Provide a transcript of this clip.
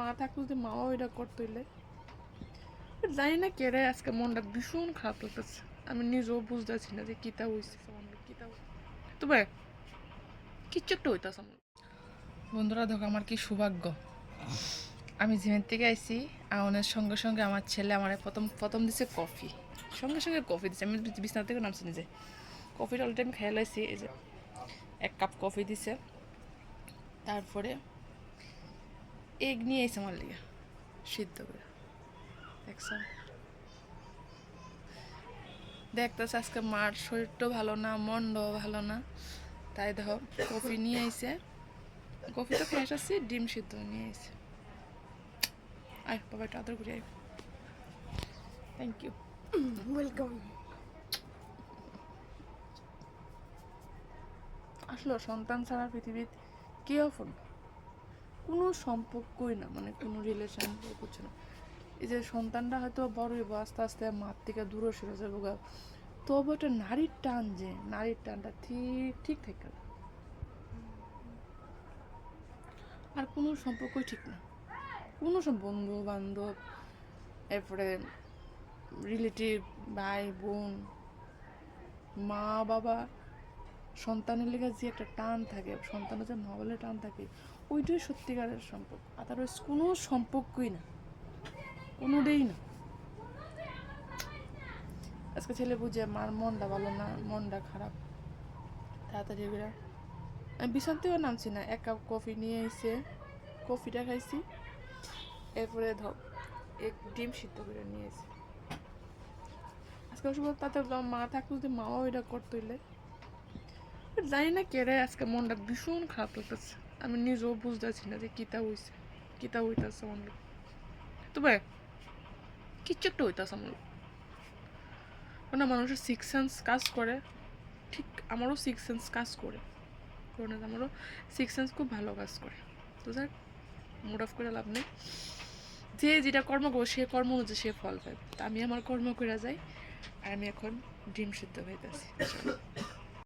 মা থাকতো যদি মাও এটা করতে হইলে জানি না কেড়ে আজকে মনটা ভীষণ খারাপ লাগতেছে। আমি নিজেও বুঝতেছি না যে কিতা হয়েছে কিতা তবে কিচ্ছু একটা হইতেছে আমার। বন্ধুরা দেখো আমার কি সৌভাগ্য, আমি জিমের থেকে আইসি আউনের সঙ্গে সঙ্গে আমার ছেলে আমার প্রথম প্রথম দিছে কফি, সঙ্গে সঙ্গে কফি দিছে। আমি বিছানা থেকে নামছি নিজে, কফিটা অলরেডি আমি খেয়ে লাইছি। এই যে 1 কাপ কফি দিছে, তারপরে এগ নিয়ে এসে আমার লিগে সিদ্ধ করে দেখছেন। দেখতেছে আজকে মার শরীরটাও ভালো না, মনটাও ভালো না, তাই দেখো কফি নিয়ে আইছে। কফি তো খেয়ে আসছি, ডিম সিদ্ধ নিয়ে আইছে। আয় বাবা একটু আদর করি, আয়। Thank you, welcome. আসলে সন্তান ছাড়া পৃথিবীর কেউ আপন না, কোনো সম্পর্কই না, মানে কোনো রিলেশন কিছু না। এই যে সন্তানটা হয়তো বড় হইব, আস্তে আস্তে মার থেকে দূরে সরে যাবো গা, তবু একটা নারীর টান, যে নারীর টানটা ঠিক ঠিক থাকে না। আর কোনো সম্পর্কই ঠিক না, কোনো সব বন্ধু বান্ধব, এরপরে রিলেটিভ, ভাই বোন, মা বাবা, সন্তানের লেগে যে একটা টান থাকে, সন্তানের যে মা বলে টান থাকে, ওইটাই সত্যিকারের সম্পর্ক। আদারওয়াইজ কোনো সম্পর্কই না, কোনোটাই না। আজকে ছেলে বুঝে মার মনটা ভালো না, মনটা খারাপ, তাড়াতাড়ি করে আমি বিছান থেকেও নামছি না, 1 কাপ কফি নিয়ে এসে কফিটা খাইছি, এরপরে ধর এক ডিম সিদ্ধ করে নিয়ে এসে। আজকে অবশ্য তাতে মা থাকতো যদি মাও এটা করতে হইলে জানি না কেড়ে আজকে মনটা ভীষণ খারাপ লাগতেছে। আমি নিজেও বুঝতেছি না যে কিতা হয়েছে, কিতা হইতেছে আমার লোক। তবে কিচ্ছু একটা হইতেছে আমার লোক, কোনো মানুষের 6 সেন্স কাজ করে, ঠিক আমারও 6 সেন্স কাজ করে, কারণ আমারও 6 সেন্স খুব ভালো কাজ করে। তো যাক, মুড অফ করে লাভ নেই, যে যেটা কর্ম করবো সে কর্ম অনুযায়ী সে ফল পাবে। তা আমি আমার কর্ম করে যাই, আর আমি এখন ডিম সিদ্ধ হইতেছি।